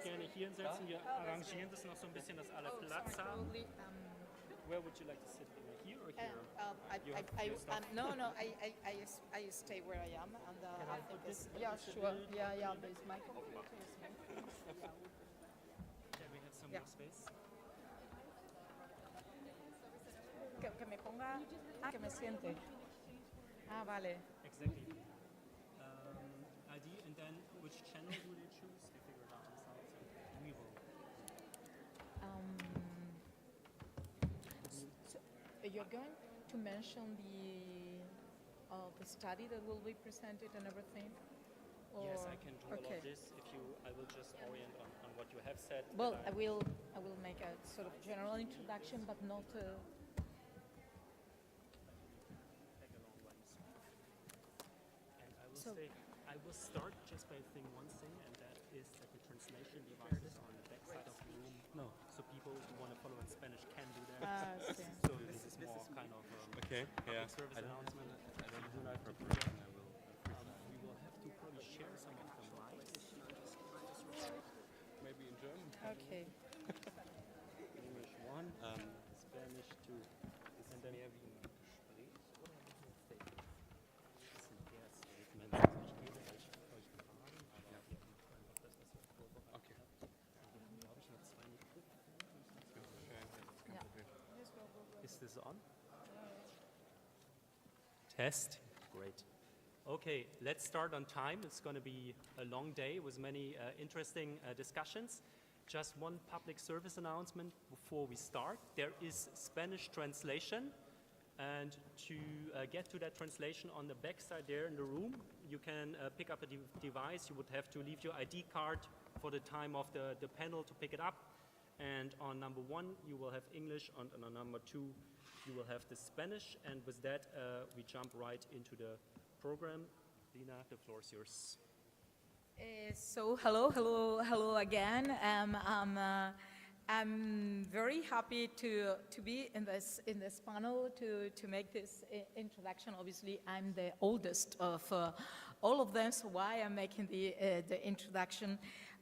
gerne hier hinsetzen. Wir arrangieren das noch so ein bisschen, dass alle Platz haben. Where would you like to sit? Here or here? I stay where I am, and I think it's, yeah, sure, yeah, there's my computer. Yeah, we have some more space. Que me ponga, que me siente. Ah, vale. Exactly. ID, and then which channel do they choose? They figure it out themselves, and we will. So you're going to mention the study that will be presented and everything? Or? Yes, I can do all of this. I will just orient on what you have said. Well, I will make a sort of general introduction, but not. I will start just by saying one thing, and that is that the translation devices are on the back side of the room. No, so people who want to follow in Spanish can do that. So this is more kind of service announcement. I don't know for preparation. We will have to probably share some of the slides. Maybe in German. Okay. English 1, Spanish 2, and then Is this on? Test. Great. Okay, let's start on time. It's going to be a long day with many interesting discussions. Just one public service announcement before we start. There is Spanish translation, and to get to that translation on the back side there in the room, you can pick up a device. You would have to leave your ID card for the time of the panel to pick it up. And on number 1, you will have English, and on number 2, you will have the Spanish. And with that, we jump right into the program. Lina, the floor is yours. So hello again. I'm very happy to be in this panel to make this introduction. Obviously, I'm the oldest of all of them, so why I'm making the introduction.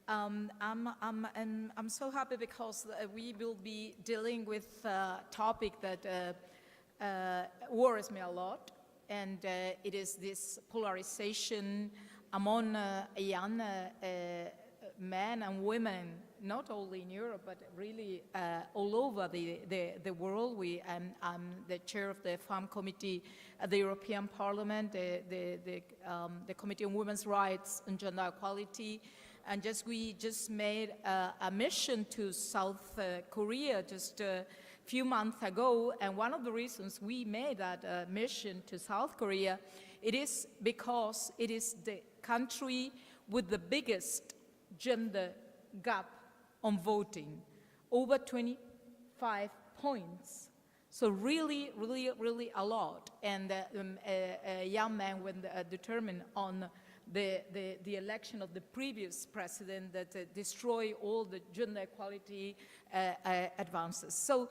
I'm so happy because we will be dealing with a topic that worries me a lot, and it is this polarization among young men and women, not only in Europe, but really all over the world. I'm the chair of the FEPS Committee at the European Parliament, the Committee on Women's Rights and Gender Equality. And we just made a mission to South Korea just a few months ago. And one of the reasons we made that mission to South Korea, it is because it is the country with the biggest gender gap on voting, over 25 points. So really a lot. And young men were determined on the election of the previous president that destroy all the gender equality advances. So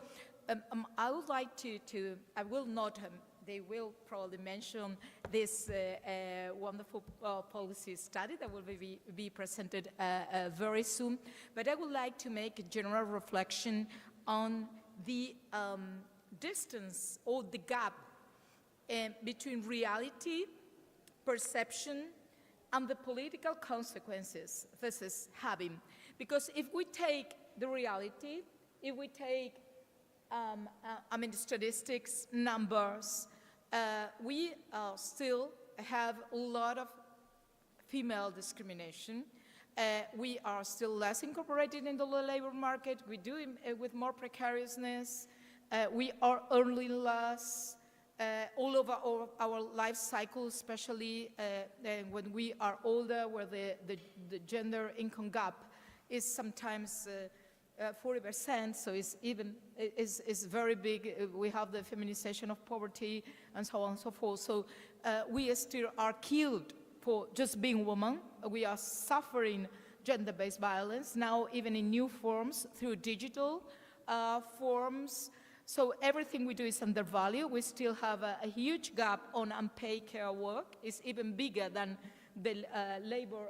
I would like to I will not, they will probably mention this wonderful policy study that will be presented very soon, but I would like to make a general reflection on the distance or the gap between reality, perception, and the political consequences this is having. Because if we take the reality, if we take, statistics, numbers, we still have a lot of female discrimination. We are still less incorporated in the labor market. We do it with more precariousness. We are earning less. All over our life cycle, especially when we are older, where the gender income gap is sometimes 40%, so it's very big. We have the feminization of poverty and so on and so forth. So we still are killed for just being women. We are suffering gender-based violence now, even in new forms through digital forms. So everything we do is undervalued. We still have a huge gap on unpaid care work. It's even bigger than the labor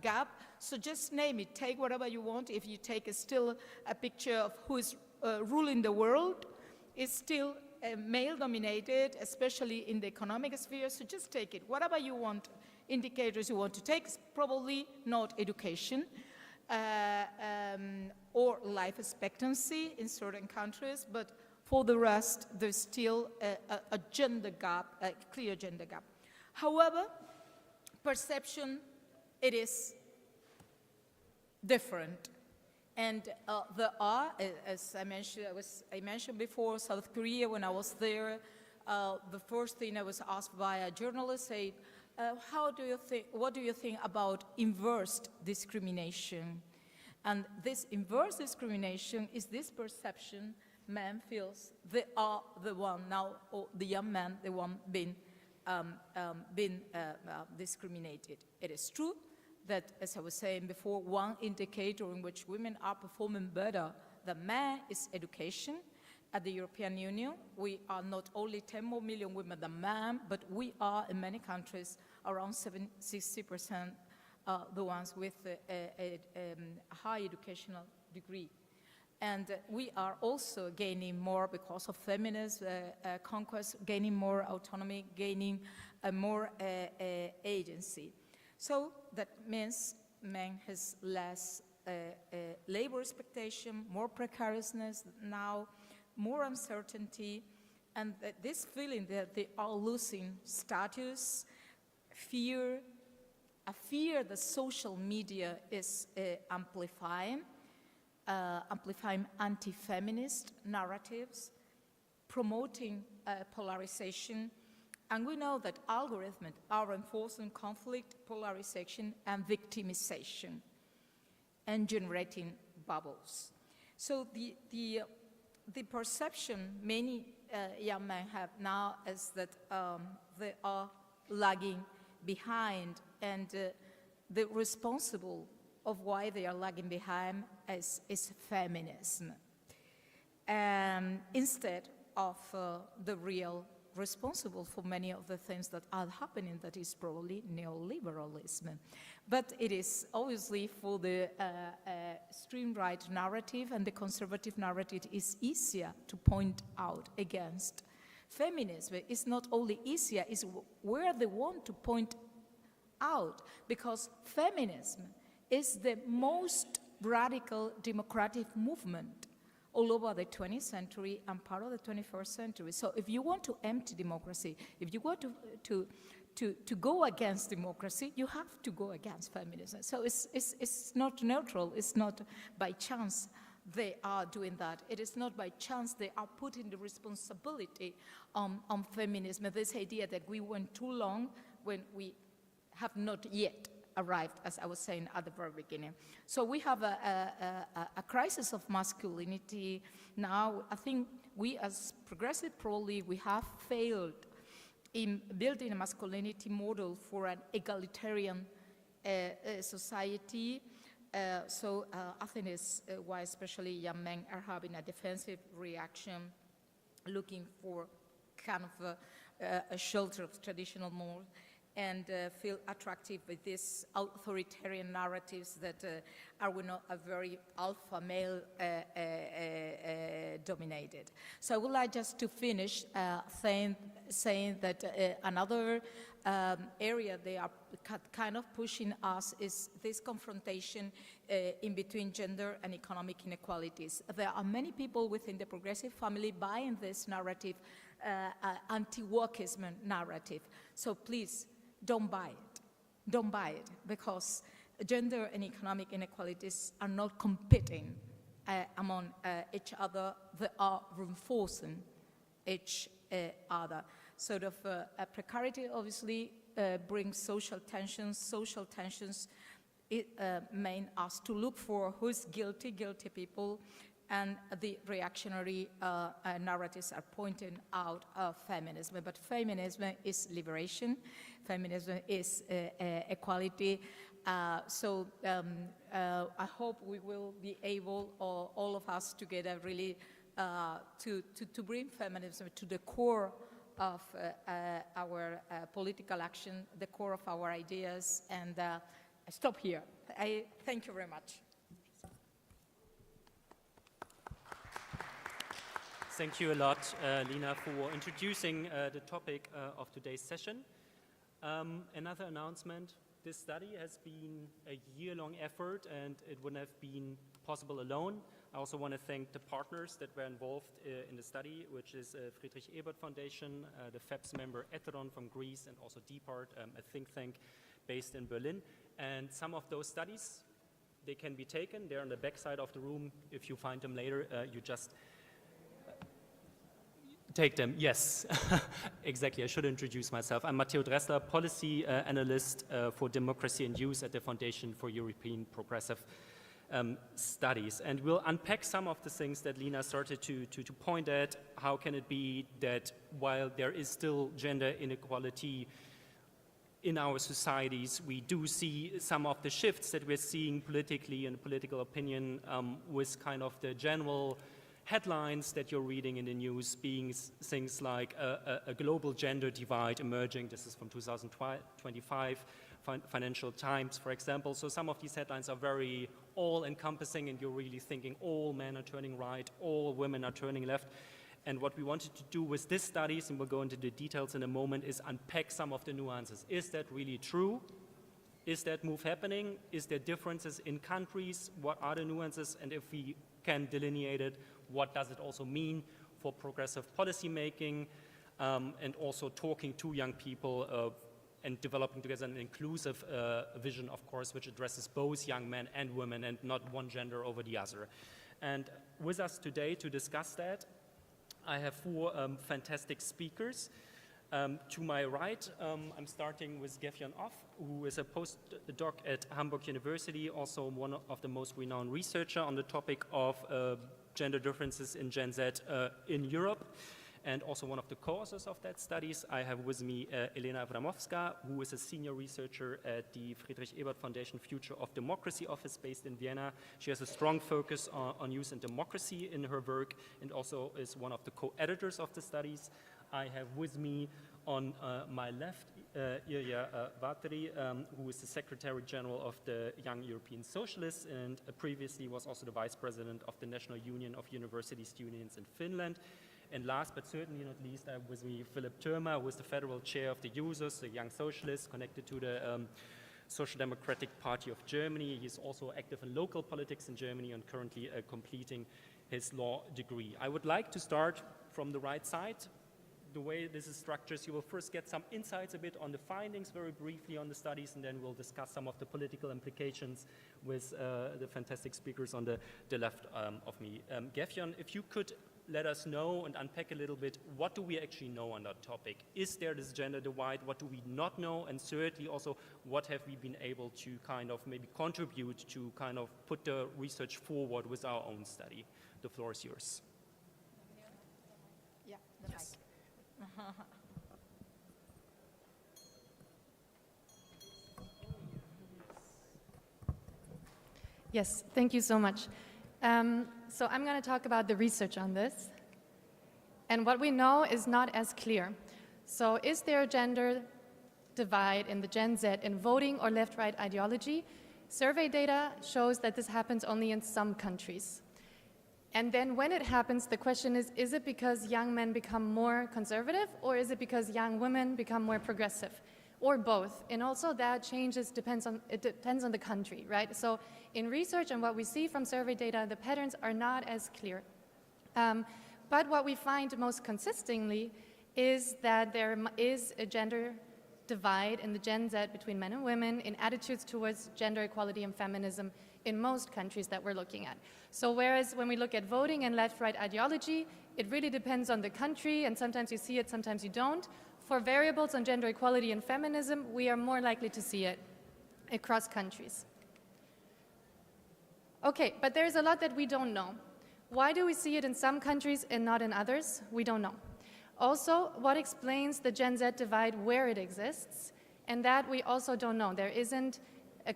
gap. So just name it, take whatever you want. If you take still a picture of who is ruling the world, it's still male-dominated, especially in the economic sphere, so just take it. Whatever you want, indicators you want to take, is probably not education or life expectancy in certain countries, but for the rest, there's still a gender gap, a clear gender gap. However, perception, it is different. And there are, as I mentioned before, South Korea, when I was there, the first thing I was asked by a journalist, say, what do you think about inverse discrimination? And this inverse discrimination is this perception man feels they are the one now, or the young man, the one being discriminated. It is true that, as I was saying before, one indicator in which women are performing better than men is education. At the European Union, we are not only 10 more million women than men, but we are, in many countries, around 60% the ones with a high educational degree. And we are also gaining more because of feminist conquest, gaining more autonomy, gaining more agency. So that means men has less labor expectation, more precariousness now, more uncertainty, and this feeling that they are losing status, fear, a fear that social media is amplifying anti-feminist narratives, promoting polarization. And we know that algorithms are enforcing conflict, polarization, and victimization, and generating bubbles. So the perception many young men have now is that they are lagging behind, and the responsible of why they are lagging behind is feminism, instead of the real responsible for many of the things that are happening, that is probably neoliberalism. But it is obviously for the extreme right narrative and the conservative narrative is easier to point out against. Feminism is not only easier, it's where they want to point out, because feminism is the most radical democratic movement all over the 20th century and part of the 21st century. So if you want to empty democracy, if you want to go against democracy, you have to go against feminism. So it's not neutral, it's not by chance they are doing that. It is not by chance they are putting the responsibility on feminism. This idea that we went too long when we have not yet arrived, as I was saying at the very beginning. So we have a crisis of masculinity now. I think we as progressive probably we have failed in building a masculinity model for an egalitarian society. So I think it's why especially young men are having a defensive reaction, looking for kind of a shelter of traditional norms, and feel attractive with these authoritarian narratives that are very alpha male dominated. So I would like just to finish saying that another area they are kind of pushing us is this confrontation in between gender and economic inequalities. There are many people within the progressive family buying this narrative, anti-wokeism narrative. So please, don't buy it. Don't buy it, because gender and economic inequalities are not competing among each other. They are reinforcing each other. Sort of precarity obviously brings social tensions. Social tensions mean us to look for who's guilty people, and the reactionary narratives are pointing out feminism. But feminism is liberation. Feminism is equality. So I hope we will be able, all of us together, really to bring feminism to the core of our political action, the core of our ideas, and I stop here. I thank you very much. Thank you a lot, Lina, for introducing the topic of today's session. Another announcement. This study has been a year-long effort, and it wouldn't have been possible alone. I also want to thank the partners that were involved in the study, which is Friedrich Ebert Foundation, the FEPS member ETRON from Greece, and also DPART, a think tank based in Berlin. And some of those studies, they can be taken. They're on the back side of the room. If you find them later, you just take them. Yes, exactly. I should introduce myself. I'm Matteo Dressler, policy analyst for democracy and youth at the Foundation for European Progressive Studies. And we'll unpack some of the things that Lina started to point at. How can it be that while there is still gender inequality in our societies, we do see some of the shifts that we're seeing politically and political opinion with kind of the general headlines that you're reading in the news being things like a global gender divide emerging. This is from 2025, Financial Times, for example. So some of these headlines are very all-encompassing, and you're really thinking all men are turning right, all women are turning left. And what we wanted to do with this studies, and we'll go into the details in a moment, is unpack some of the nuances. Is that really true? Is that move happening? Is there differences in countries? What are the nuances? And if we can delineate it, what does it also mean for progressive policy making, and also talking to young people and developing together an inclusive vision, of course, which addresses both young men and women and not one gender over the other. And with us today to discuss that, I have four fantastic speakers. To my right, I'm starting with Gefjon Off, who is a postdoc at Hamburg University, also one of the most renowned researcher on the topic of gender differences in Gen Z in Europe, and also one of the co-authors of that studies. I have with me Elena Avramovska, who is a senior researcher at the Friedrich Ebert Foundation Future of Democracy office based in Vienna. She has a strong focus on youth and democracy in her work, and also is one of the co-editors of the studies. I have with me on my left Ilya Vatri, who is the Secretary General of the Young European Socialists, and previously was also the Vice President of the National Union of University Students in Finland. And last but certainly not least, I have with me Philipp Thürmer, who is the Federal Chair of the Users, the Young Socialists, connected to the Social Democratic Party of Germany. He's also active in local politics in Germany and currently completing his law degree. I would like to start from the right side. The way this is structured, you will first get some insights a bit on the findings very briefly on the studies, and then we'll discuss some of the political implications with the fantastic speakers on the left of me. Gefjon, if you could let us know and unpack a little bit, what do we actually know on that topic? Is there this gender divide? What do we not know? And certainly also, what have we been able to kind of maybe contribute to kind of put the research forward with our own study? The floor is yours. Yeah, the Yes. mic. Yes, thank you so much. So I'm going to talk about the research on this. And what we know is not as clear. So is there a gender divide in the Gen Z in voting or left-right ideology? Survey data shows that this happens only in some countries. And then when it happens, the question is it because young men become more conservative, or is it because young women become more progressive, or both? And also that changes, depends on the country, right? So in research and what we see from survey data, the patterns are not as clear. But what we find most consistently is that there is a gender divide in the Gen Z between men and women in attitudes towards gender equality and feminism in most countries that we're looking at. So whereas when we look at voting and left-right ideology, it really depends on the country, and sometimes you see it, sometimes you don't. For variables on gender equality and feminism, we are more likely to see it across countries. Okay, but there's a lot that we don't know. Why do we see it in some countries and not in others? We don't know. Also, what explains the Gen Z divide where it exists? And that we also don't know. There isn't a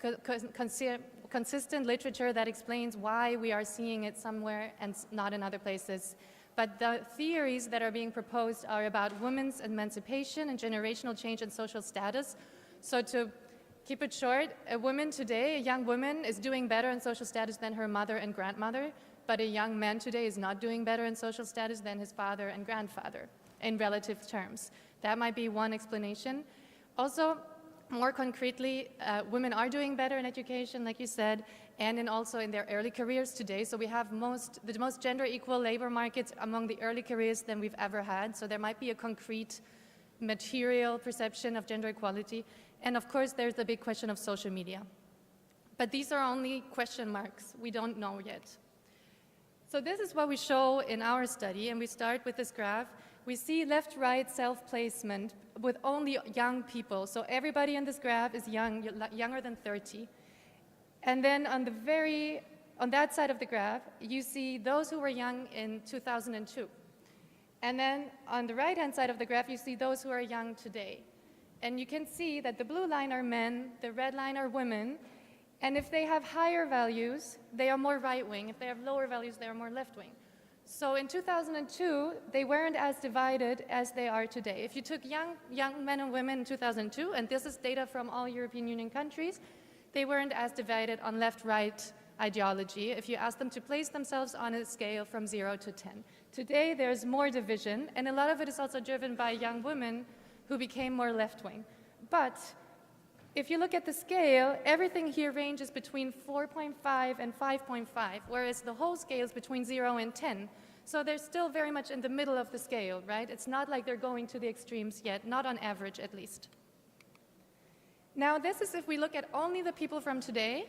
consistent literature that explains why we are seeing it somewhere and not in other places. But the theories that are being proposed are about women's emancipation and generational change in social status. So to keep it short, a woman today, a young woman, is doing better in social status than her mother and grandmother, but a young man today is not doing better in social status than his father and grandfather in relative terms. That might be one explanation. Also, more concretely, women are doing better in education, like you said, and also in their early careers today. So we have the most gender equal labor markets among the early careers than we've ever had. So there might be a concrete material perception of gender equality. And of course, there's the big question of social media. But these are only question marks. We don't know yet. So this is what we show in our study, and we start with this graph. We see left-right self-placement with only young people. So everybody in this graph is young, younger than 30. And then on that side of the graph, you see those who were young in 2002. And then on the right-hand side of the graph, you see those who are young today. And you can see that the blue line are men, the red line are women, and if they have higher values, they are more right-wing. If they have lower values, they are more left-wing. So in 2002, they weren't as divided as they are today. If you took young men and women in 2002, and this is data from all European Union countries, they weren't as divided on left-right ideology if you ask them to place themselves on a scale from 0 to 10. Today, there's more division, and a lot of it is also driven by young women who became more left-wing. But if you look at the scale, everything here ranges between 4.5 and 5.5, whereas the whole scale is between 0 and 10. So they're still very much in the middle of the scale, right? It's not like they're going to the extremes yet, not on average at least. Now this is if we look at only the people from today,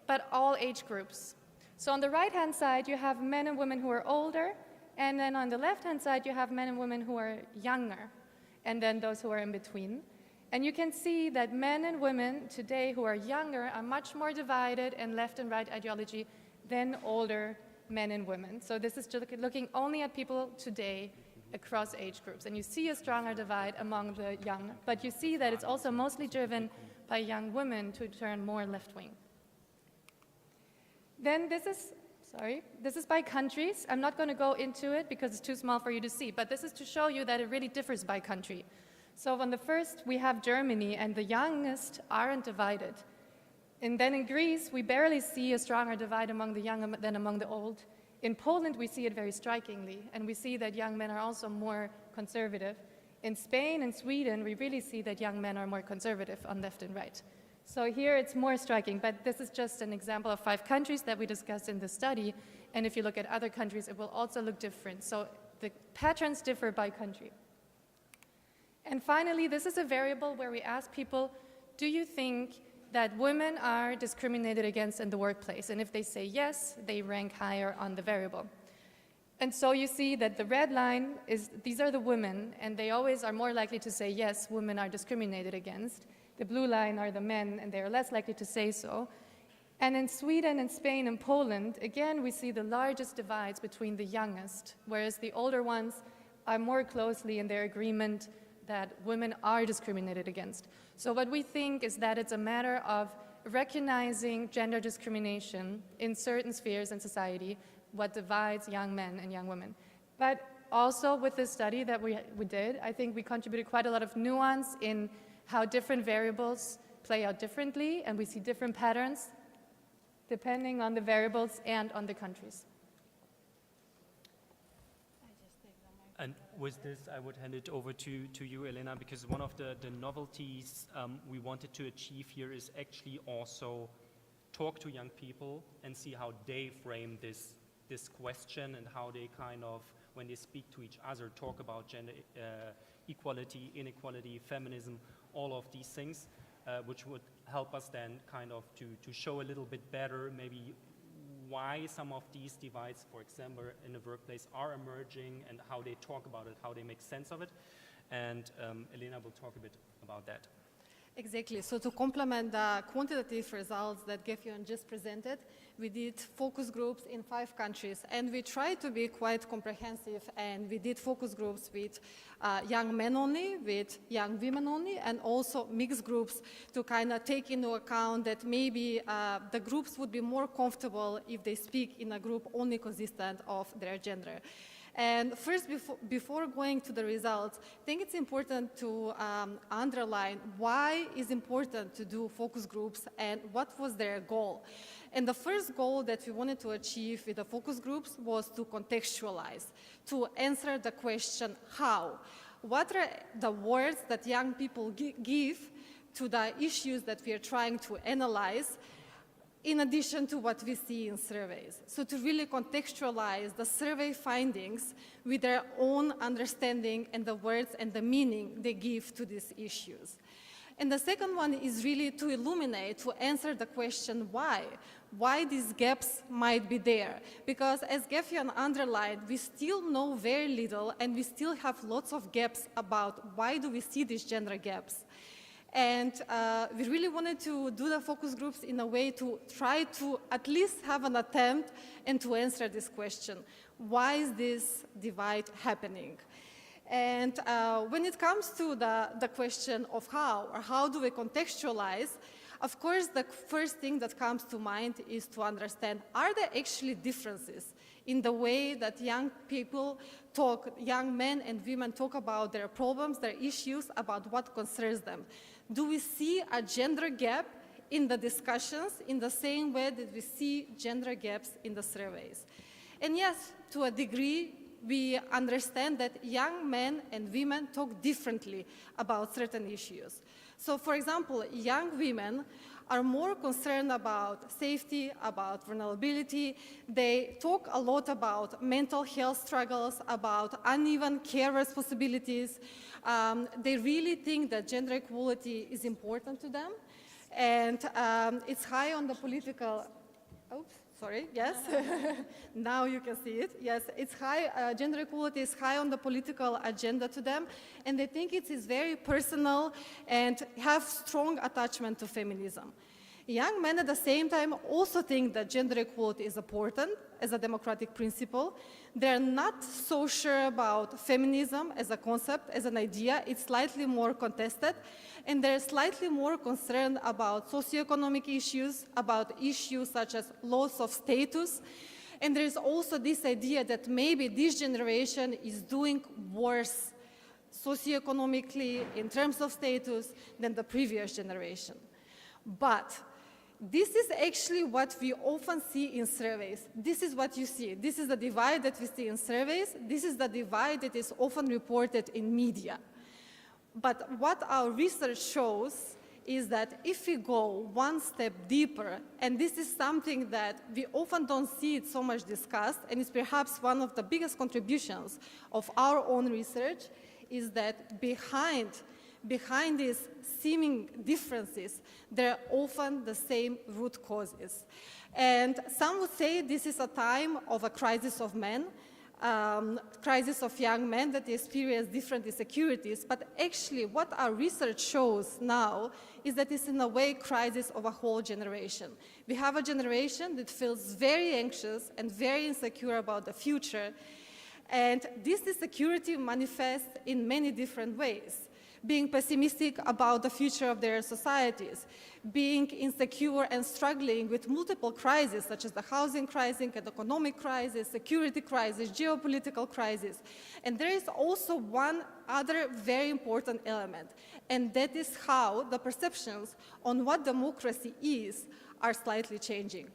but all age groups. So on the right-hand side, you have men and women who are older, and then on the left-hand side, you have men and women who are younger, and then those who are in between. And you can see that men and women today who are younger are much more divided in left and right ideology than older men and women. So this is just looking only at people today across age groups. And you see a stronger divide among the young, but you see that it's also mostly driven by young women to turn more left-wing. Then this is by countries. I'm not going to go into it because it's too small for you to see, but this is to show you that it really differs by country. So on the first, we have Germany, and the youngest aren't divided. And then in Greece, we barely see a stronger divide among the young than among the old. In Poland, we see it very strikingly, and we see that young men are also more conservative. In Spain and Sweden, we really see that young men are more conservative on left and right. So here it's more striking, but this is just an example of 5 countries that we discussed in the study, and if you look at other countries, it will also look different. So the patterns differ by country. And finally, this is a variable where we ask people, do you think that women are discriminated against in the workplace? And if they say yes, they rank higher on the variable. And so you see that the red line is, these are the women, and they always are more likely to say yes, women are discriminated against. The blue line are the men, and they are less likely to say so. And in Sweden and Spain and Poland, again, we see the largest divides between the youngest, whereas the older ones are more closely in their agreement that women are discriminated against. So what we think is that it's a matter of recognizing gender discrimination in certain spheres in society, what divides young men and young women. But also with this study that we did, I think we contributed quite a lot of nuance in how different variables play out differently, and we see different patterns depending on the variables and on the countries. And with this, I would hand it over to you, Elena, because one of the novelties we wanted to achieve here is actually also talk to young people and see how they frame this question and how they kind of, when they speak to each other, talk about gender equality, inequality, feminism, all of these things, which would help us then kind of to show a little bit better maybe why some of these divides, for example, in the workplace are emerging and how they talk about it, how they make sense of it. And Elena will talk a bit about that. Exactly. So to complement the quantitative results that Gefion just presented, we did focus groups in 5 countries, and we tried to be quite comprehensive, and we did focus groups with young men only, with young women only, and also mixed groups to kind of take into account that maybe the groups would be more comfortable if they speak in a group only consistent of their gender. And first, before going to the results, I think it's important to underline why it's important to do focus groups and what was their goal. And the first goal that we wanted to achieve with the focus groups was to contextualize, to answer the question, how? What are the words that young people give to the issues that we are trying to analyze, in addition to what we see in surveys? So to really contextualize the survey findings with their own understanding and the words and the meaning they give to these issues. And the second one is really to illuminate, to answer the question why these gaps might be there. Because as Gefion underlined, we still know very little and we still have lots of gaps about why do we see these gender gaps. And we really wanted to do the focus groups in a way to try to at least have an attempt and to answer this question. Why is this divide happening? And when it comes to the question of how do we contextualize, of course, the first thing that comes to mind is to understand, are there actually differences in the way that young people talk, young men and women talk about their problems, their issues, about what concerns them? Do we see a gender gap in the discussions in the same way that we see gender gaps in the surveys? And yes, to a degree, we understand that young men and women talk differently about certain issues. So, for example, young women are more concerned about safety, about vulnerability. They talk a lot about mental health struggles, about uneven care responsibilities. They really think that gender equality is important to them. And it's high on the political, oops, sorry, yes. Now you can see it. Yes, it's high, gender equality is high on the political agenda to them. And they think it is very personal and have strong attachment to feminism. Young men at the same time also think that gender equality is important as a democratic principle. They're not so sure about feminism as a concept, as an idea. It's slightly more contested. And they're slightly more concerned about socioeconomic issues, about issues such as loss of status. And there's also this idea that maybe this generation is doing worse socioeconomically in terms of status than the previous generation. But this is actually what we often see in surveys. This is what you see. This is the divide that we see in surveys. This is the divide that is often reported in media. But what our research shows is that if we go one step deeper, and this is something that we often don't see it so much discussed, and it's perhaps one of the biggest contributions of our own research, is that behind these seeming differences, there are often the same root causes. And some would say this is a time of a crisis of men, crisis of young men that experience different insecurities, but actually what our research shows now is that it's in a way crisis of a whole generation. We have a generation that feels very anxious and very insecure about the future, and this insecurity manifests in many different ways. Being pessimistic about the future of their societies, being insecure and struggling with multiple crises, such as the housing crisis, the economic crisis, security crisis, geopolitical crisis. And there is also one other very important element, and that is how the perceptions on what democracy is are slightly changing.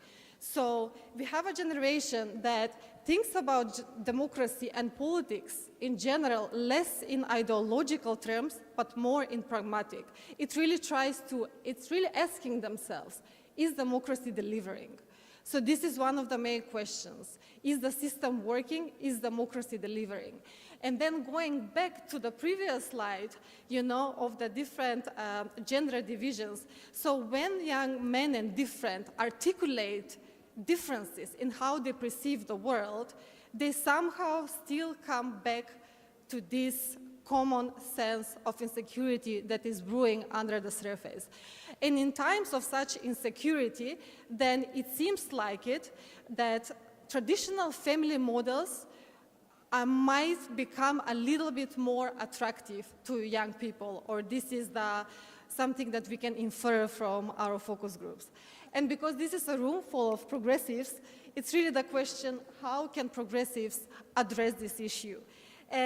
So we have a generation that thinks about democracy and politics in general less in ideological terms, but more in pragmatic. It's really asking themselves, is democracy delivering? So this is one of the main questions. Is the system working? Is democracy delivering? And then going back to the previous slide, of the different gender divisions. So when young men and different articulate differences in how they perceive the world, they somehow still come back to this common sense of insecurity that is brewing under the surface. And in times of such insecurity, then it seems like that traditional family models might become a little bit more attractive to young people, or this is something that we can infer from our focus groups. And because this is a room full of progressives, it's really the question, how can progressives address this issue?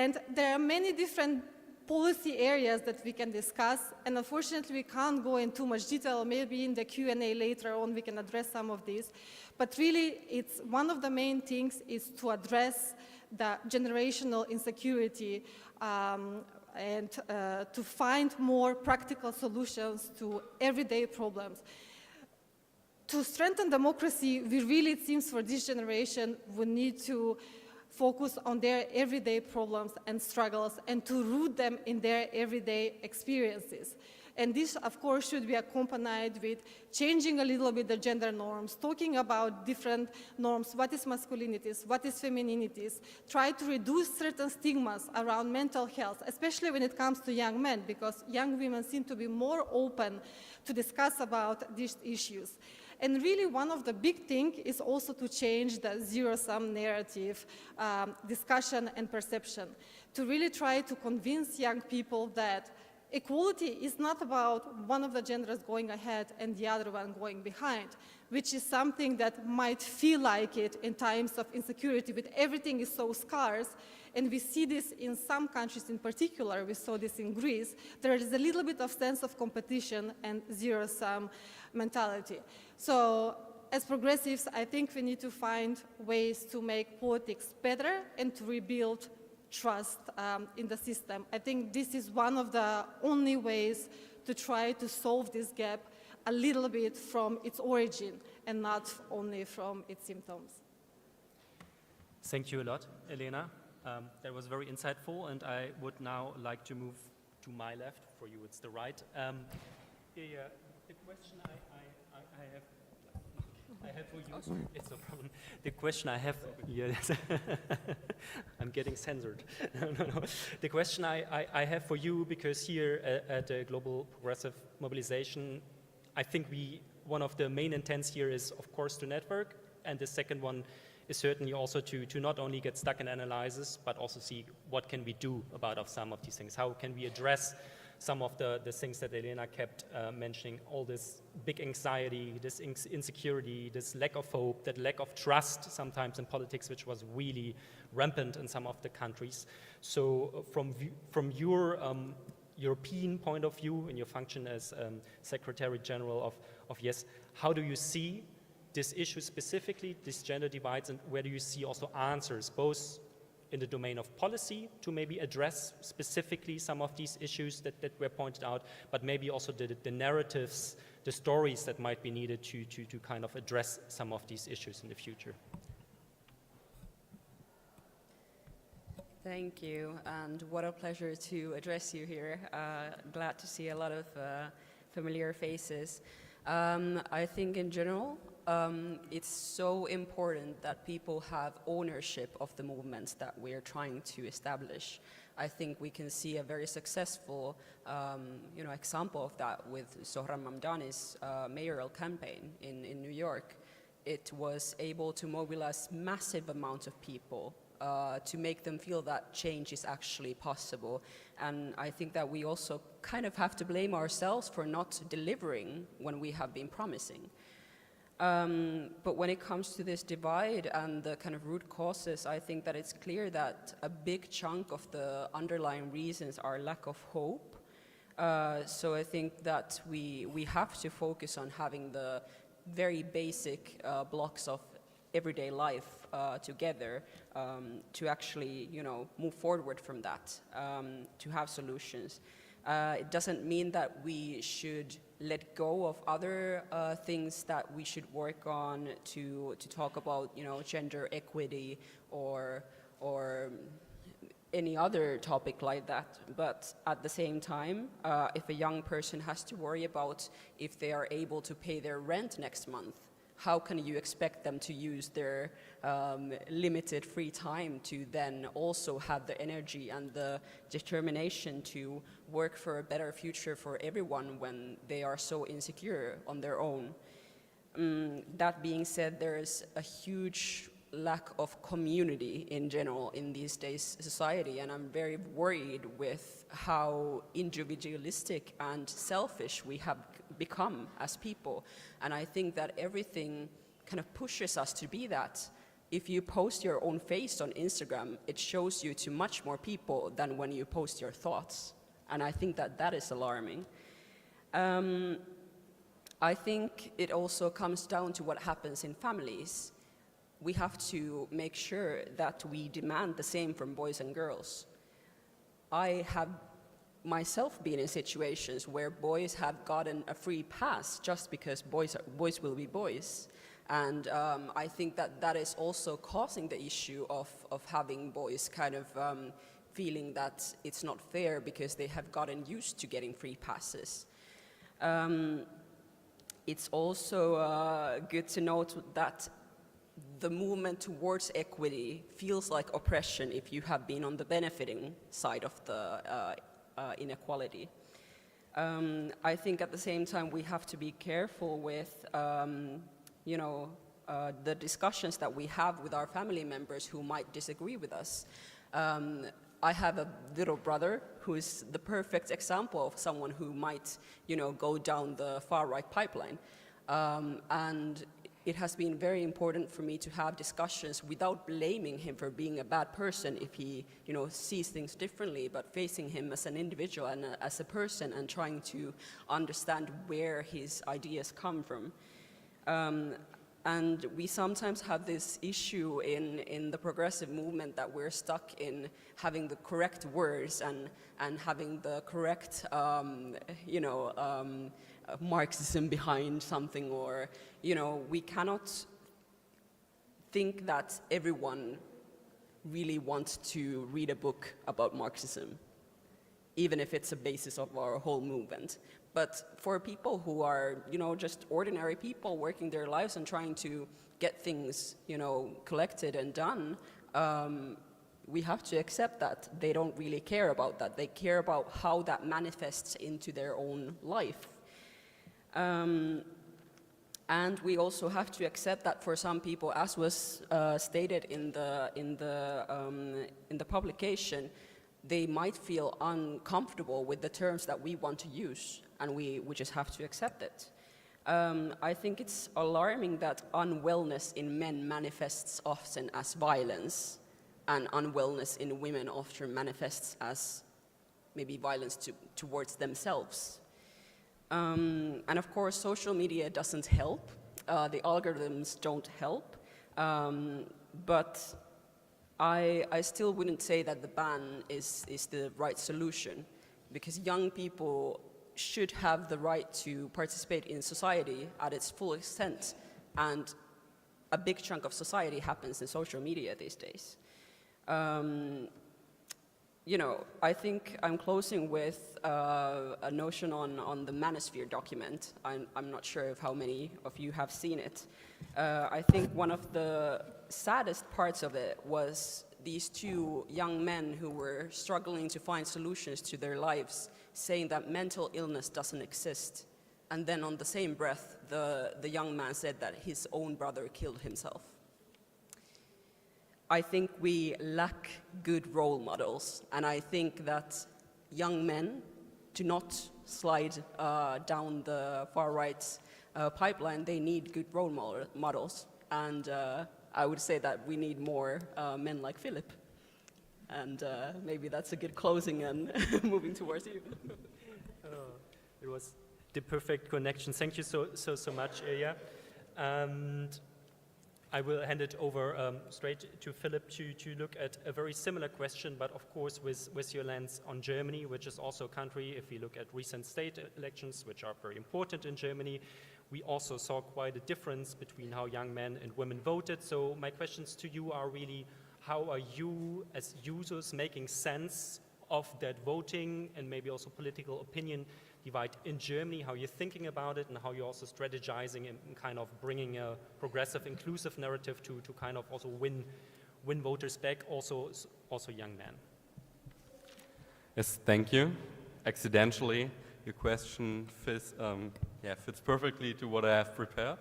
And there are many different policy areas that we can discuss, and unfortunately we can't go in too much detail. Maybe in the Q&A later on we can address some of these. But really, it's one of the main things is to address the generational insecurity and to find more practical solutions to everyday problems. To strengthen democracy, we really, it seems for this generation, we need to focus on their everyday problems and struggles and to root them in their everyday experiences. And this, of course, should be accompanied with changing a little bit the gender norms, talking about different norms, what is masculinities, what is femininities, try to reduce certain stigmas around mental health, especially when it comes to young men, because young women seem to be more open to discuss about these issues. And really one of the big things is also to change the zero-sum narrative discussion and perception, to really try to convince young people that equality is not about one of the genders going ahead and the other one going behind, which is something that might feel like it in times of insecurity, but everything is so scarce. And we see this in some countries in particular. We saw this in Greece. There is a little bit of sense of competition and zero-sum mentality. So as progressives, I think we need to find ways to make politics better and to rebuild trust in the system. I think this is one of the only ways to try to solve this gap a little bit from its origin and not only from its symptoms. Thank you a lot, Elena. That was very insightful, and I would now like to move to my left. For you, it's the right. The question I have for you, it's no problem. The question I have, yes, I'm getting censored. No. The question I have for you, because here at the Global Progressive Mobilization, I think one of the main intents here is, of course, to network, and the second one is certainly also to not only get stuck in analysis, but also see what can we do about some of these things. How can we address some of the things that Elena kept mentioning, all this big anxiety, this insecurity, this lack of hope, that lack of trust sometimes in politics, which was really rampant in some of the countries. So from your European point of view, in your function as Secretary General of YES, how do you see this issue specifically, these gender divides, and where do you see also answers, both in the domain of policy to maybe address specifically some of these issues that were pointed out, but maybe also the narratives, the stories that might be needed to kind of address some of these issues in the future? Thank you, and what a pleasure to address you here. Glad to see a lot of familiar faces. I think in general, it's so important that people have ownership of the movements that we're trying to establish. I think we can see a very successful example of that with Zohran Mamdani's mayoral campaign in New York. It was able to mobilize massive amounts of people to make them feel that change is actually possible. And I think that we also kind of have to blame ourselves for not delivering when we have been promising. But when it comes to this divide and the kind of root causes, I think that it's clear that a big chunk of the underlying reasons are lack of hope. So I think that we have to focus on having the very basic blocks of everyday life together to actually, move forward from that, to have solutions. It doesn't mean that we should let go of other things that we should work on to talk about, gender equity or any other topic like that. But at the same time, if a young person has to worry about if they are able to pay their rent next month, how can you expect them to use their limited free time to then also have the energy and the determination to work for a better future for everyone when they are so insecure on their own? That being said, there is a huge lack of community in general in these days society, and I'm very worried with how individualistic and selfish we have become as people. And I think that everything kind of pushes us to be that. If you post your own face on Instagram, it shows you to much more people than when you post your thoughts. And I think that that is alarming. I think it also comes down to what happens in families. We have to make sure that we demand the same from boys and girls. I have myself been in situations where boys have gotten a free pass just because boys will be boys. And I think that that is also causing the issue of having boys kind of feeling that it's not fair because they have gotten used to getting free passes. It's also good to note that the movement towards equity feels like oppression if you have been on the benefiting side of the inequality. I think at the same time we have to be careful with the discussions that we have with our family members who might disagree with us. I have a little brother who is the perfect example of someone who might, go down the far-right pipeline. And it has been very important for me to have discussions without blaming him for being a bad person if he, sees things differently, but facing him as an individual and as a person and trying to understand where his ideas come from. And we sometimes have this issue in the progressive movement that we're stuck in having the correct words and having the correct, Marxism behind something, or, we cannot think that everyone really wants to read a book about Marxism, even if it's a basis of our whole movement. But for people who are, just ordinary people working their lives and trying to get things, collected and done, we have to accept that they don't really care about that. They care about how that manifests into their own life. And we also have to accept that for some people, as was stated in the publication, they might feel uncomfortable with the terms that we want to use, and we just have to accept it. I think it's alarming that unwellness in men manifests often as violence, and unwellness in women often manifests as maybe violence towards themselves. And of course, social media doesn't help. The algorithms don't help. But I still wouldn't say that the ban is the right solution, because young people should have the right to participate in society at its full extent, and a big chunk of society happens in social media these days. I think I'm closing with a notion on the Manosphere document. I'm not sure if how many of you have seen it. I think one of the saddest parts of it was these two young men who were struggling to find solutions to their lives, saying that mental illness doesn't exist. And then on the same breath, the young man said that his own brother killed himself. I think we lack good role models, and I think that young men do not slide down the far-right pipeline. They need good role models, and I would say that we need more men like Philip. And maybe that's a good closing and moving towards you. It was the perfect connection. Thank you so much, Ilya. And I will hand it over straight to Philip to look at a very similar question, but of course with your lens on Germany, which is also a country, if we look at recent state elections, which are very important in Germany, we also saw quite a difference between how young men and women voted. So my questions to you are really, how are you as users making sense of that voting and maybe also political opinion divide in Germany, how you're thinking about it, and how you're also strategizing in kind of bringing a progressive, inclusive narrative to kind of also win voters back, also young men. Yes, thank you. Accidentally, your question fits perfectly to what I have prepared.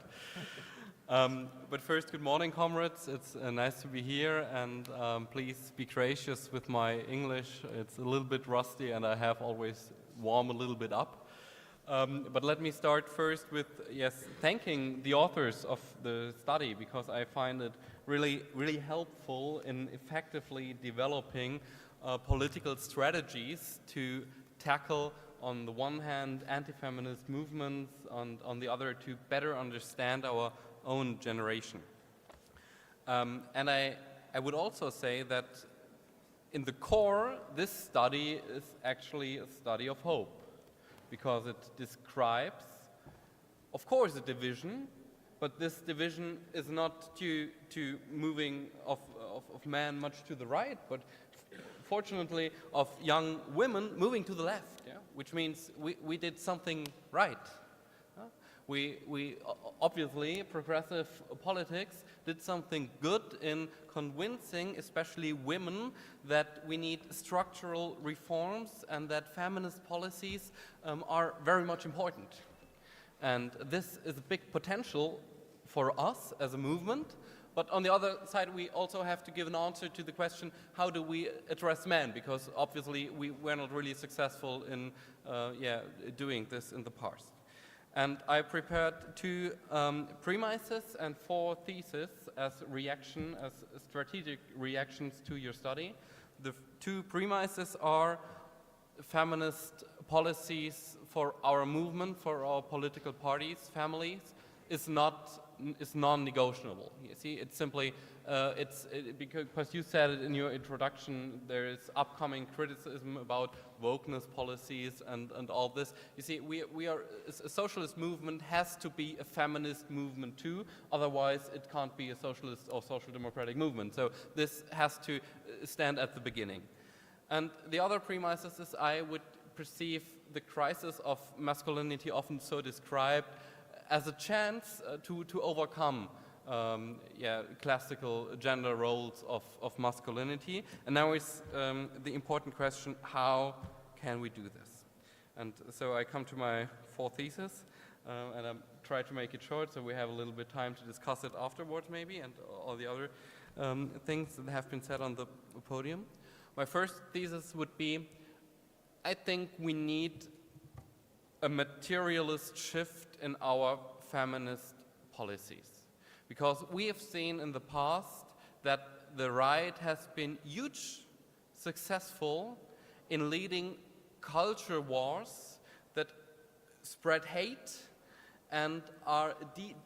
But first, good morning, comrades. It's nice to be here, and please be gracious with my English. It's a little bit rusty, and I have always warm a little bit up. But let me start first with, thanking the authors of the study, because I find it really helpful in effectively developing political strategies to tackle, on the one hand, anti-feminist movements, and on the other, to better understand our own generation. And I would also say that in the core, this study is actually a study of hope, because it describes, of course, a division, but this division is not due to moving of men much to the right, but fortunately of young women moving to the left, which means we did something right. We obviously, progressive politics did something good in convincing especially women that we need structural reforms and that feminist policies are very much important. And this is a big potential for us as a movement. But on the other side, we also have to give an answer to the question, how do we address men? Because obviously we were not really successful in doing this in the past. And I prepared 2 premises and 4 theses as strategic reactions to your study. The 2 premises are feminist policies for our movement, for our political parties, families, is non-negotiable. You see, it's simply, because you said it in your introduction, there is upcoming criticism about wokeness policies and all this. You see, a socialist movement has to be a feminist movement too, otherwise it can't be a socialist or social democratic movement. So this has to stand at the beginning. And the other premises is I would perceive the crisis of masculinity often so described as a chance to overcome classical gender roles of masculinity. And now is the important question, how can we do this? And so I come to my 4 theses, and I try to make it short so we have a little bit time to discuss it afterwards maybe, and all the other things that have been said on the podium. My first thesis would be, I think we need a materialist shift in our feminist policies. Because we have seen in the past that the right has been successful in leading culture wars that spread hate and are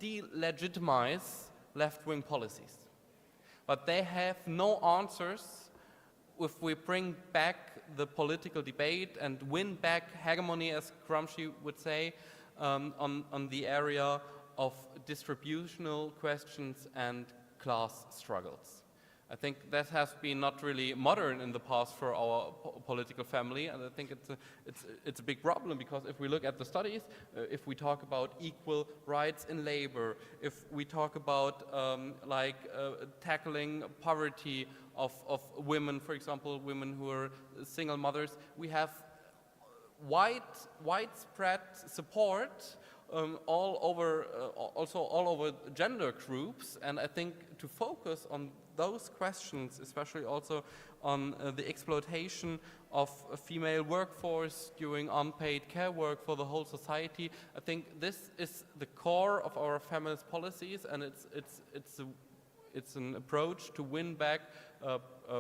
delegitimize left-wing policies. But they have no answers if we bring back the political debate and win back hegemony, as Gramsci would say, on the area of distributional questions and class struggles. I think that has been not really modern in the past for our political family, and I think it's a big problem, because if we look at the studies, if we talk about equal rights in labor, if we talk about tackling poverty of women, for example, women who are single mothers, we have widespread support all over gender groups, and I think to focus on those questions, especially also on the exploitation of a female workforce during unpaid care work for the whole society, I think this is the core of our feminist policies, and it's an approach to win back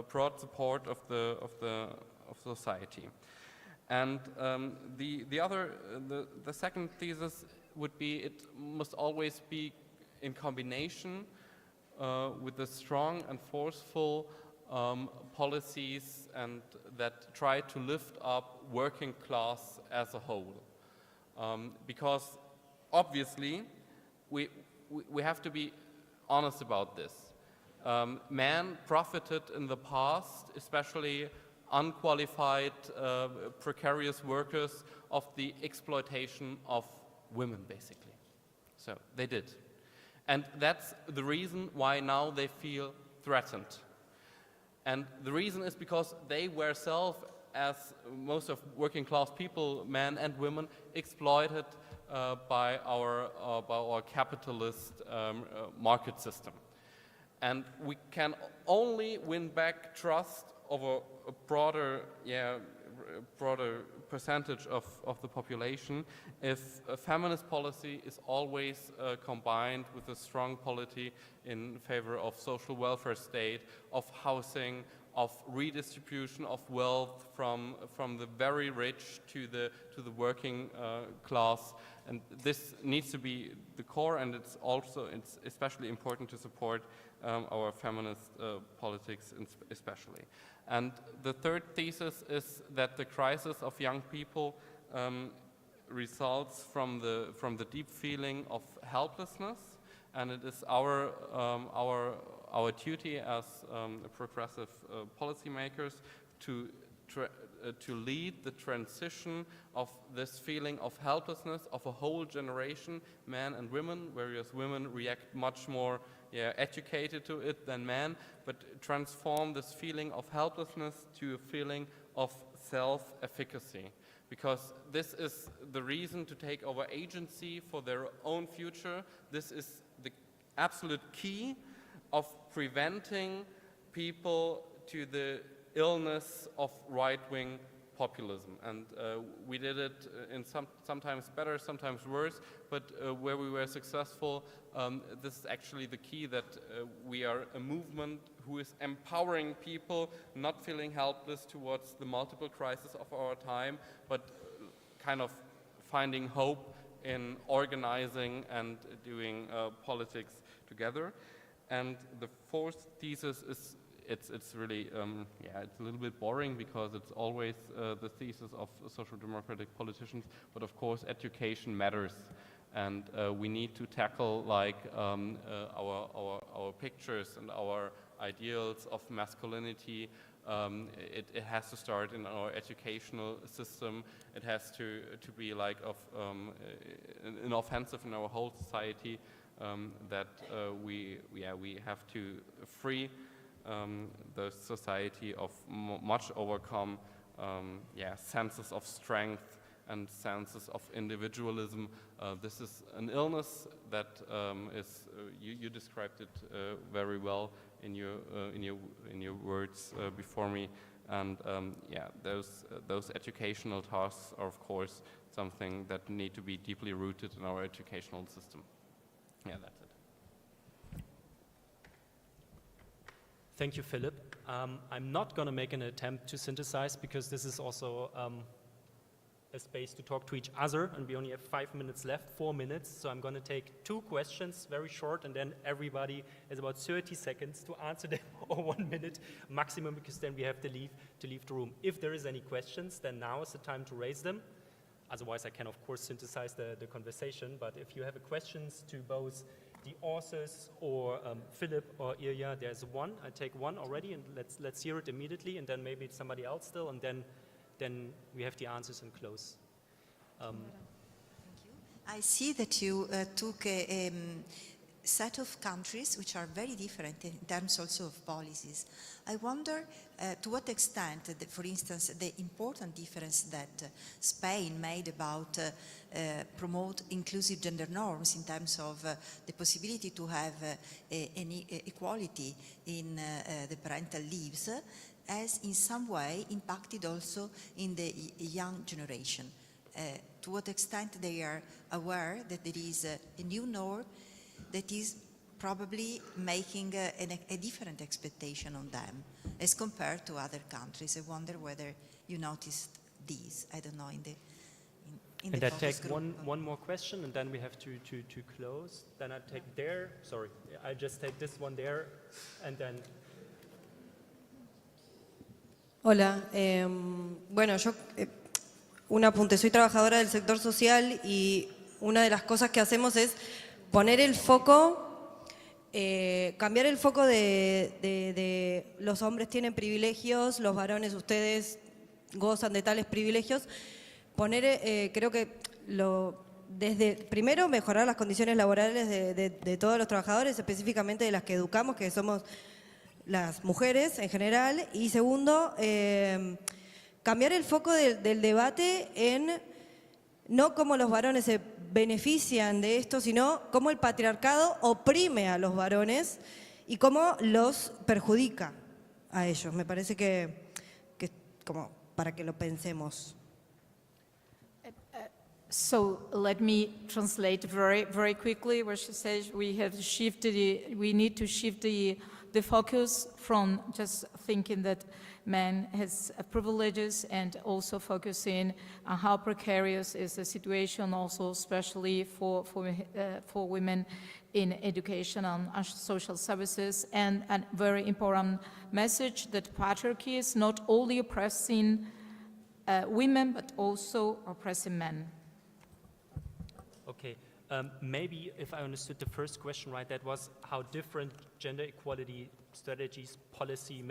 broad support of society. And the second thesis would be, it must always be in combination with the strong and forceful policies and that try to lift up working class as a whole. Because obviously we have to be honest about this. Men profited in the past, especially unqualified, precarious workers, of the exploitation of women, basically. So they did. And that's the reason why now they feel threatened. And the reason is because they were as most of working class people, men and women, exploited by our capitalist market system. And we can only win back trust of a broader percentage of the population if a feminist policy is always combined with a strong policy in favor of social welfare state, of housing, of redistribution of wealth from the very rich to the working class. And this needs to be the core, and it's especially important to support our feminist politics especially. And the third thesis is that the crisis of young people results from the deep feeling of helplessness, and it is our duty as progressive policymakers to lead the transition of this feeling of helplessness of a whole generation, men and women, whereas women react much more educated to it than men, but transform this feeling of helplessness to a feeling of self-efficacy. Because this is the reason to take over agency for their own future. This is the absolute key of preventing people to the illness of right-wing populism. And we did it in sometimes better, sometimes worse, but where we were successful, this is actually the key, that we are a movement who is empowering people, not feeling helpless towards the multiple crises of our time, but kind of finding hope in organizing and doing politics together. And the fourth thesis is, it's really, it's a little bit boring because it's always the thesis of social democratic politicians, but of course education matters. And we need to tackle like our pictures and our ideals of masculinity. It has to start in our educational system. It has to be like an offensive in our whole society, that we have to free the society of much overcome senses of strength and senses of individualism. This is an illness that is, you described it very well in your words before me, and those educational tasks are of course something that need to be deeply rooted in our educational system. Yeah, that's it. Thank you, Philip. I'm not going to make an attempt to synthesize, because this is also a space to talk to each other, and we only have 5 minutes left, 4 minutes, so I'm going to take 2 questions, very short, and then everybody has about 30 seconds to answer them, or 1 minute maximum, because then we have to leave the room. If there is any questions, then now is the time to raise them. Otherwise, I can, of course, synthesize the conversation, but if you have questions to both the authors or Philip or Ilya, there's one. I take one already, and let's hear it immediately, and then maybe it's somebody else still, and then we have the answers and close. Thank you. I see that you took a set of countries which are very different in terms also of policies. I wonder to what extent, for instance, the important difference that Spain made about promote inclusive gender norms in terms of the possibility to have equality in the parental leaves has in some way impacted also in the young generation. To what extent they are aware that there is a new norm that is probably making a different expectation on them as compared to other countries. I wonder whether you noticed these. I don't know, in the and I take one more question, and then we have to close. Then I take I just take this one there, and then. Hola, bueno, yo un apunte, soy trabajadora del sector social y una de las cosas que hacemos es poner el foco, cambiar el foco de los hombres tienen privilegios, los varones, ustedes gozan de tales privilegios, poner, creo que desde primero mejorar las condiciones laborales de todos los trabajadores, específicamente de las que educamos, que somos las mujeres en general, y segundo, cambiar el foco del debate en no cómo los varones se benefician de esto, sino cómo el patriarcado oprime a los varones y cómo los perjudica a ellos. Me parece que como para que lo pensemos. So let me translate very quickly where she says we need to shift the focus from just thinking that man has privileges and also focusing on how precarious is the situation, also especially for women in education and social services, and a very important message that patriarchy is not only oppressing women but also oppressing men. Okay, maybe if I understood the first question right, that was how different gender equality strategies, policy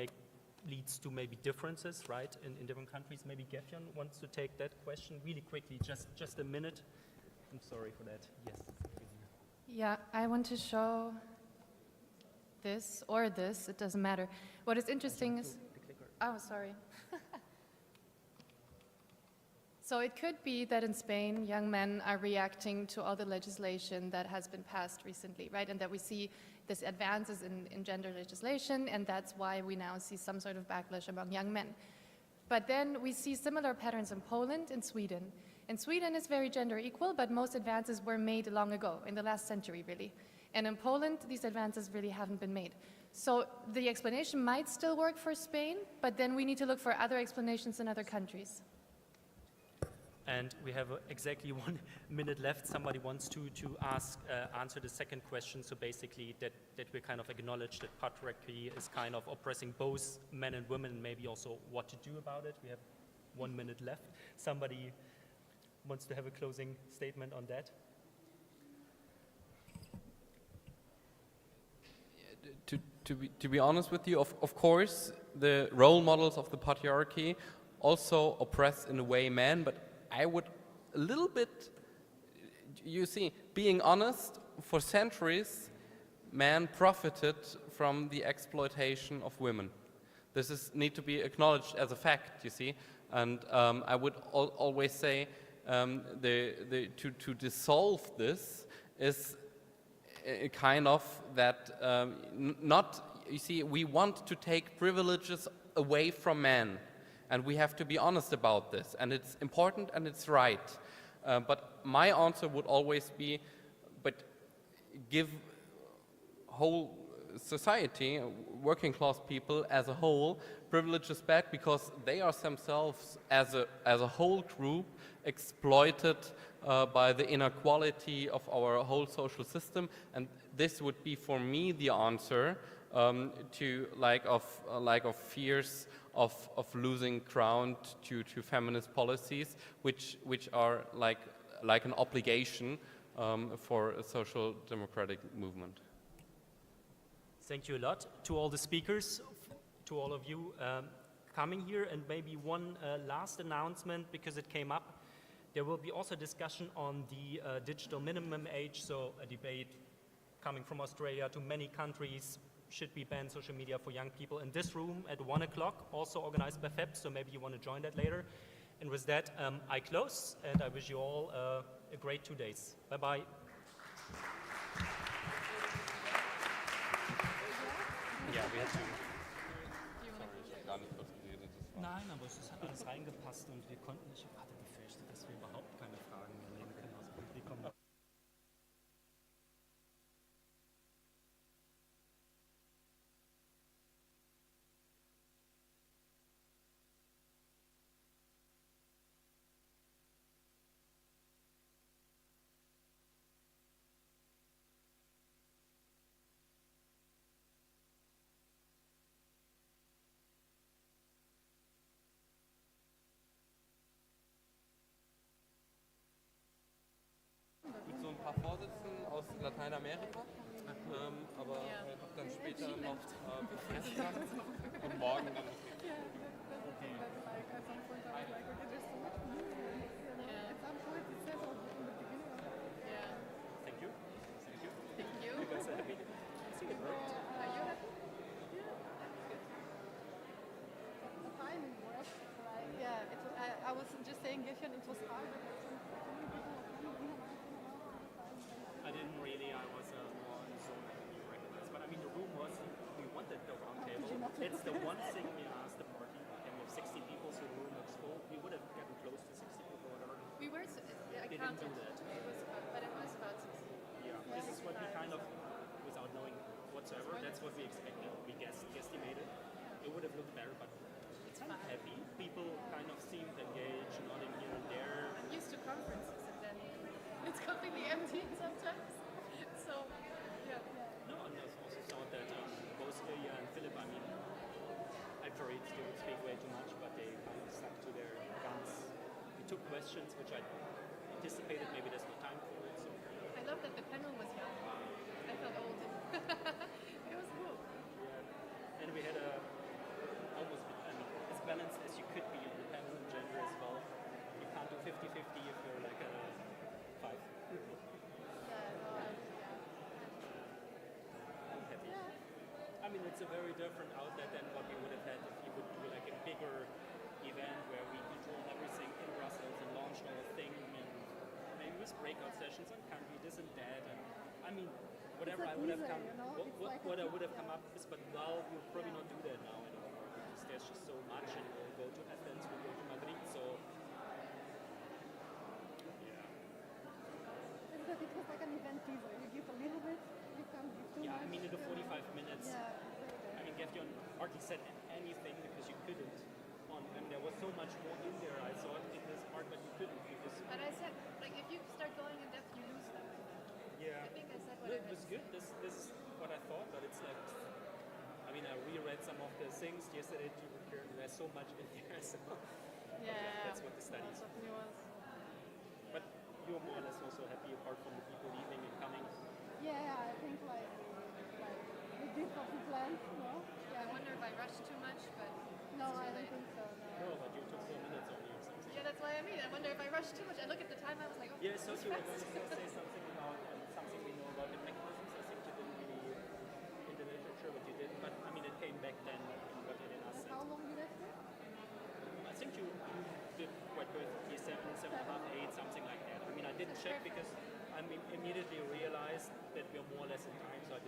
leads to maybe differences, right, in different countries. Maybe Gefjan wants to take that question really quickly, just a minute. I'm sorry for that, yes. Yeah, I want to show this or this, it doesn't matter. What is interesting is, oh, sorry. So it could be that in Spain, young men are reacting to all the legislation that has been passed recently, right? And that we see this advances in gender legislation, and that's why we now see some sort of backlash among young men. But then we see similar patterns in Poland and Sweden. And Sweden is very gender equal, but most advances were made long ago, in the last century, really. And in Poland, these advances really haven't been made. So the explanation might still work for Spain, but then we need to look for other explanations in other countries. And we have exactly 1 minute left. Somebody wants to answer the second question. So basically that we kind of acknowledge that patriarchy is kind of oppressing both men and women, and maybe also what to do about it. We have 1 minute left. Somebody wants to have a closing statement on that? To be honest with you, of course, the role models of the patriarchy also oppress in a way men, but I would a little bit, you see, being honest, for centuries, man profited from the exploitation of women. This need to be acknowledged as a fact, you see, and I would always say to dissolve this is a kind of that not, you see, we want to take privileges away from men. And we have to be honest about this, and it's important and it's right. But my answer would always be, but give whole society, working class people as a whole, privileges back, because they are themselves as a whole group exploited by the inequality of our whole social system. And this would be for me the answer to lack of fears of losing ground to feminist policies, which are like an obligation for a social democratic movement. Thank you a lot to all the speakers, to all of you coming here, and maybe one last announcement, because it came up. There will be also discussion on the digital minimum age, so a debate coming from Australia to many countries. Should we ban social media for young people in this room at 1 o'clock, also organized by FEPS, so maybe you want to join that later. And with that, I close, and I wish you all a great 2 days. Bye-bye. Ja, wir hätten. Nein, aber es hat alles reingepasst und wir konnten, ich hatte befürchtet, dass wir überhaupt keine Fragen mehr nehmen können aus dem Publikum. Mit so ein paar Vorsitzenden aus Lateinamerika, aber habe dann später noch befestigt und morgen dann noch. Thank you. Thank you. Thank you. You guys are happy to see it, right? Are you happy? The timing worked. Yeah, I was just saying, Gefjan, it was hard. Zoom really, I was more on Zoom than you recognize. But I mean, the room was, we wanted the round table. It's the one thing we asked the party. Okay, we have 60 people, so the room looks full. We would have gotten close to 60 people, whatever. We were, I They counted, didn't do that. but it was about 60. Yeah, this is what we kind of, without knowing whatsoever, that's what we expected. We guesstimated. It would have looked better, but it's kind of happy. People kind of seemed engaged, nodding here and there. I'm used to conferences and then it's completely empty sometimes. So, yeah. No, and I also thought that both Ilya and Philip, I mean, I'm afraid they would speak way too much, but they kind of stuck to their guns. We took questions which I anticipated maybe there's no time for it. So. I love that the panel was young. I felt old. It was cool. Yeah. And we had a almost, I mean, as balanced as you could be on the panel in gender as well. You can't do 50-50 if you're like a 5. I'm happy. I mean, it's a very different outlet than what we would have had if you would do like a bigger event where we control everything in Brussels and launch the whole thing, and maybe with breakout sessions on country, this and that, and I mean, whatever I would have come, what I would have come up with, but now we'll probably not do that now anymore because there's just so much, and we'll go to Athens, we'll go to Madrid, so But it was like an event teaser. You give a little bit, you can't give too much. I mean, in the 45 minutes, Yeah, I mean, Gavdion hardly said anything because you couldn't. There was so much more in there, I thought, in this part, but you couldn't because. But I said, like, if you start going in depth, you lose them. Yeah. I think I said what Well, I it was good. This is what I thought, but it's like, I mean, I reread some of the things yesterday to prepare, and there's so much in there. So that's what the study is. Lots of nuance. But you're more or less also happy, apart from the people leaving and coming. Yeah, I think like we did what we planned, no? I wonder if I rushed too much, but No, I don't think so, no. No, but you took 4 minutes only or something. yeah, that's why I mean. I wonder if I rushed too much. I look at the time, I was like, oh, Yeah, so it's you were fast. going to say something about something we know about the mechanisms. I think you didn't really in the literature, but you didn't. But I mean, it came back then in what Elena said. How long did that take? I think you did quite good. 7, 7.5, 8, something like that. I mean, I didn't check because I immediately realized that we are more or less in time, so I